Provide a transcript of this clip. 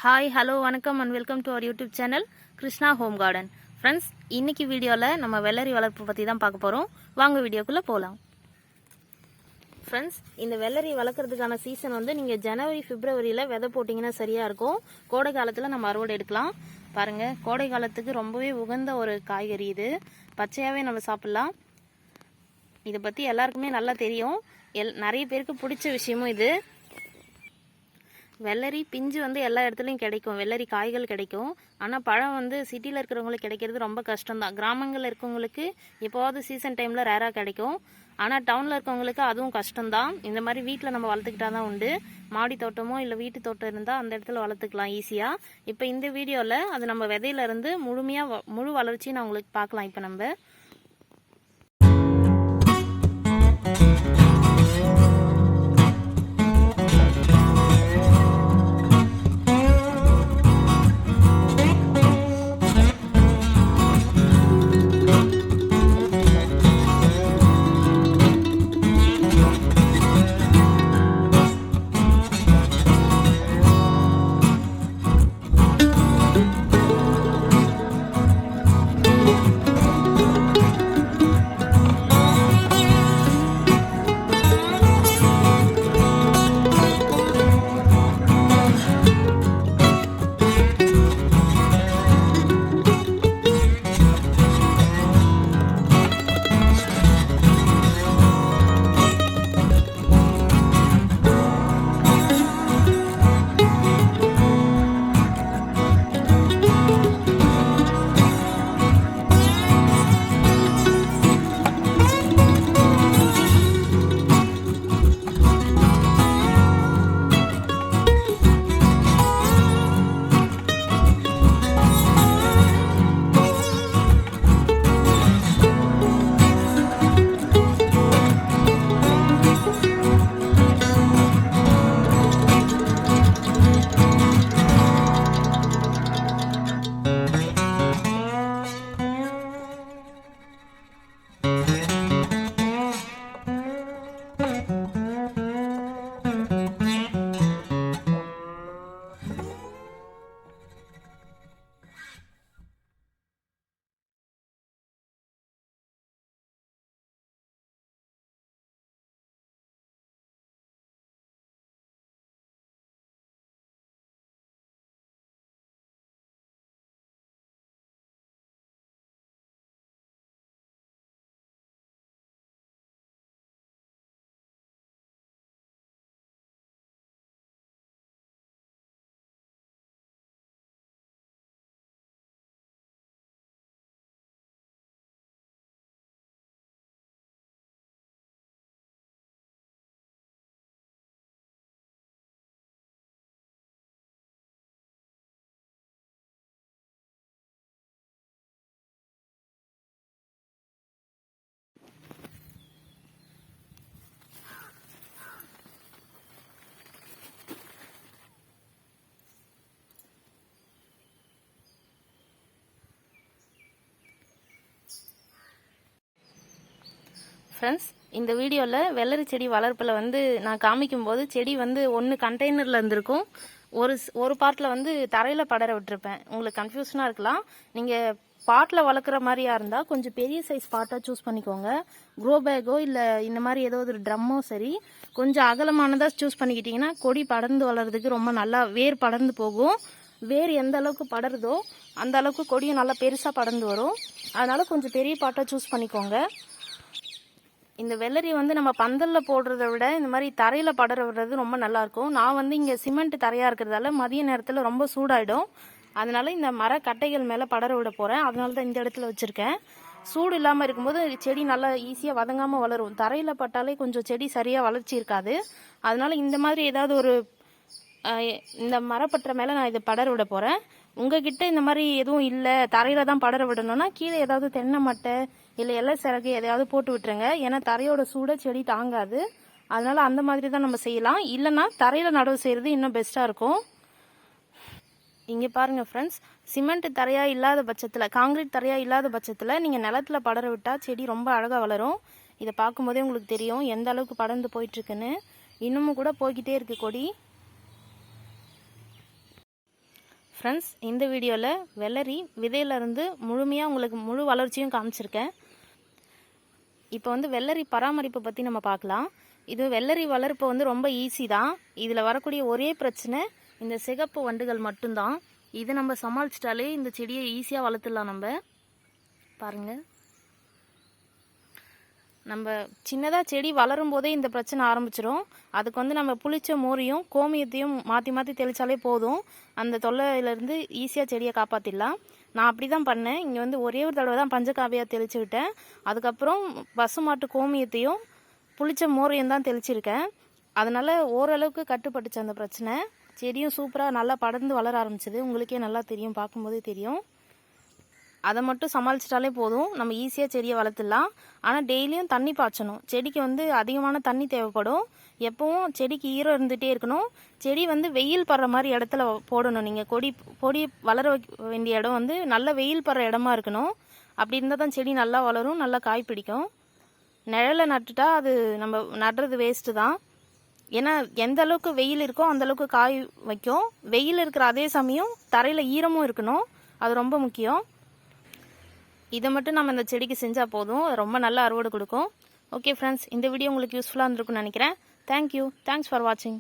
Hi, hello, வணக்கம் and welcome to our YouTube channel Krishna Home Garden. Friends, இன்னைக்கு வீடியோல நம்ம வெள்ளரி வளர்ப்பு பத்தி தான் பார்க்க போறோம். வாங்க வீடியோக்குள்ள போலாம். Friends, இந்த வெள்ளரி வளர்க்கிறதுக்கான சீசன் வந்து நீங்க ஜனவரி பிப்ரவரியில விதை போட்டீங்கன்னா சரியா இருக்கும். கோடை காலத்துல நம்ம அறுவடை எடுக்கலாம். பாருங்க, கோடை காலத்துக்கு ரொம்பவே உகந்த ஒரு காய்கறி இது. பச்சையாவே நம்ம சாப்பிடலாம். இத பத்தி எல்லாருக்குமே நல்லா தெரியும். நிறைய பேருக்கு பிடிச்ச விஷயமும் இது. வெள்ளரி பிஞ்சு வந்து எல்லா இடத்துலையும் கிடைக்கும், வெள்ளரி காய்கள் கிடைக்கும். ஆனால் பழம் வந்து சிட்டியில் இருக்கிறவங்களுக்கு கிடைக்கிறது ரொம்ப கஷ்டம்தான். கிராமங்களில் இருக்கவங்களுக்கு எப்போவாவது சீசன் டைமில் ரேராக கிடைக்கும். ஆனால் டவுனில் இருக்கவங்களுக்கு அதுவும் கஷ்டம்தான். இந்த மாதிரி வீட்டில் நம்ம வளர்த்துக்கிட்டா தான் உண்டு. மாடி தோட்டமோ இல்லை வீட்டு தோட்டம் இருந்தால் அந்த இடத்துல வளர்த்துக்கலாம் ஈஸியாக. இப்போ இந்த வீடியோவில் அது நம்ம விதையிலேருந்து முழு வளர்ச்சியை நான் உங்களுக்கு பார்க்கலாம். இப்போ நம்ம ஃப்ரெண்ட்ஸ், இந்த வீடியோவில் வெள்ளரி செடி வளர்ப்பில் வந்து நான் காமிக்கும்போது செடி வந்து ஒன்று கண்டெய்னரில் இருந்திருக்கும், ஒரு பார்ட்டில் வந்து தரையில் படர விட்டுருப்பேன். உங்களுக்கு கன்ஃபியூஷனாக இருக்கலாம். நீங்கள் பாட்டில் வளர்க்குற மாதிரியா இருந்தால் கொஞ்சம் பெரிய சைஸ் பாட்டாக சூஸ் பண்ணிக்கோங்க. க்ரோ பேக்கோ இல்லை இந்த மாதிரி ஏதோ ஒரு ட்ரம்மோ சரி, கொஞ்சம் அகலமானதாக சூஸ் பண்ணிக்கிட்டிங்கன்னா கொடி படர்ந்து வளர்கிறதுக்கு ரொம்ப நல்லா வேர் படர்ந்து போகும். வேர் எந்த அளவுக்கு படருதோ அந்த அளவுக்கு கொடியும் நல்லா பெருசாக படர்ந்து வரும். அதனால் கொஞ்சம் பெரிய பாட்டாக சூஸ் பண்ணிக்கோங்க. இந்த வெள்ளரி வந்து நம்ம பந்தலில் போடுறத விட இந்த மாதிரி தரையில் படர விடுறது ரொம்ப நல்லாயிருக்கும். நான் வந்து இங்கே சிமெண்ட் தரையாக இருக்கிறதால மதிய நேரத்தில் ரொம்ப சூடாயிடும். அதனால இந்த மர கட்டைகள் மேலே படர விட போகிறேன். அதனால தான் இந்த இடத்துல வச்சுருக்கேன். சூடு இல்லாமல் இருக்கும்போது செடி நல்லா ஈஸியாக வதங்காமல் வளரும். தரையில் பட்டாலே கொஞ்சம் செடி சரியாக வளர்ச்சி இருக்காது. அதனால இந்த மாதிரி ஏதாவது ஒரு இந்த மரப்பற்ற மேலே நான் இதை படர விட போகிறேன். உங்ககிட்ட இந்த மாதிரி எதுவும் இல்லை, தரையில் தான் படர விடணும்னா கீழே ஏதாவது தென்னை மட்டை இல்லை எல்லாம் சிறகு எதையாவது போட்டு விட்டுருங்க. ஏன்னா தரையோட சூட செடி தாங்காது. அதனால அந்த மாதிரி தான் நம்ம செய்யலாம். இல்லைன்னா தரையில் நடவு செய்கிறது இன்னும் பெஸ்ட்டாக இருக்கும். இங்கே பாருங்கள் ஃப்ரெண்ட்ஸ், சிமெண்ட் தரையாக இல்லாத பட்சத்தில், காங்கிரீட் தரையாக இல்லாத பட்சத்தில் நீங்கள் நிலத்தில் படர விட்டால் செடி ரொம்ப அழகாக வளரும். இதை பார்க்கும்போதே உங்களுக்கு தெரியும் எந்த அளவுக்கு படர்ந்து போயிட்டுருக்குன்னு. இன்னமும் கூட போய்கிட்டே இருக்குது கொடி. ஃப்ரெண்ட்ஸ், இந்த வீடியோவில் வெள்ளரி விதையிலேருந்து முழுமையாக உங்களுக்கு முழு வளர்ச்சியும் காமிச்சிருக்கேன். இப்போ வந்து வெள்ளரி பராமரிப்பை பற்றி நம்ம பார்க்கலாம். இது வெள்ளரி வளர்ப்பு வந்து ரொம்ப ஈஸி தான். இதில் வரக்கூடிய ஒரே பிரச்சனை இந்த சிகப்பு வண்டுகள் மட்டும்தான். இதை நம்ம சமாளிச்சிட்டாலே இந்த செடியை ஈஸியாக வளர்த்துடலாம். நம்ம பாருங்கள், நம்ம சின்னதாக செடி வளரும் போதே இந்த பிரச்சனை ஆரம்பிச்சிடும். அதுக்கு வந்து நம்ம புளிச்ச மோரையும் கோமியத்தையும் மாற்றி மாற்றி தெளித்தாலே போதும். அந்த தொல்லையிலேருந்து ஈஸியாக செடியை காப்பாற்றிடலாம். நான் அப்படி தான் பண்ணேன். இங்கே வந்து ஒரே ஒரு தடவை தான் பஞ்சகாவியாக தெளித்து விட்டேன். அதுக்கப்புறம் பசுமாட்டு கோமியத்தையும் புளிச்ச மோரையும் தான் தெளிச்சிருக்கேன். அதனால் ஓரளவுக்கு கட்டுப்பட்டுச்சு அந்த பிரச்சனை. செடியும் சூப்பராக நல்லா படர்ந்து வளர ஆரம்பிச்சிது. உங்களுக்கே நல்லா தெரியும், பார்க்கும்போதே தெரியும். அதை மட்டும் சமாளிச்சிட்டாலே போதும், நம்ம ஈஸியாக செடியை வளர்த்துடலாம். ஆனால் டெய்லியும் தண்ணி பாய்ச்சணும். செடிக்கு வந்து அதிகமான தண்ணி தேவைப்படும். எப்பவும் செடிக்கு ஈரம் இருந்துகிட்டே இருக்கணும். செடி வந்து வெயில் படுற மாதிரி இடத்துல போடணும். நீங்கள் கொடி வளர வேண்டிய இடம் வந்து நல்ல வெயில் படுற இடமா இருக்கணும். அப்படி இருந்தால் தான் செடி நல்லா வளரும், நல்லா காய் பிடிக்கும். நிழலை நட்டுட்டா அது நம்ம நடுறது வேஸ்ட்டு தான். ஏன்னா எந்த அளவுக்கு வெயில் இருக்கோ அந்தளவுக்கு காய் வைக்கும். வெயில் இருக்கிற அதே சமயம் தரையில் ஈரமும் இருக்கணும். அது ரொம்ப முக்கியம். இதை மட்டும் நம்ம இந்த செடிக்கு செஞ்சால் போதும், ரொம்ப நல்ல அறுவடை கொடுக்கும். ஓகே ஃப்ரெண்ட்ஸ், இந்த வீடியோ உங்களுக்கு யூஸ்ஃபுல்லாக இருந்திருக்கும்னு நினைக்கிறேன். தேங்க்யூ. தேங்க்ஸ் ஃபார் வாட்சிங்.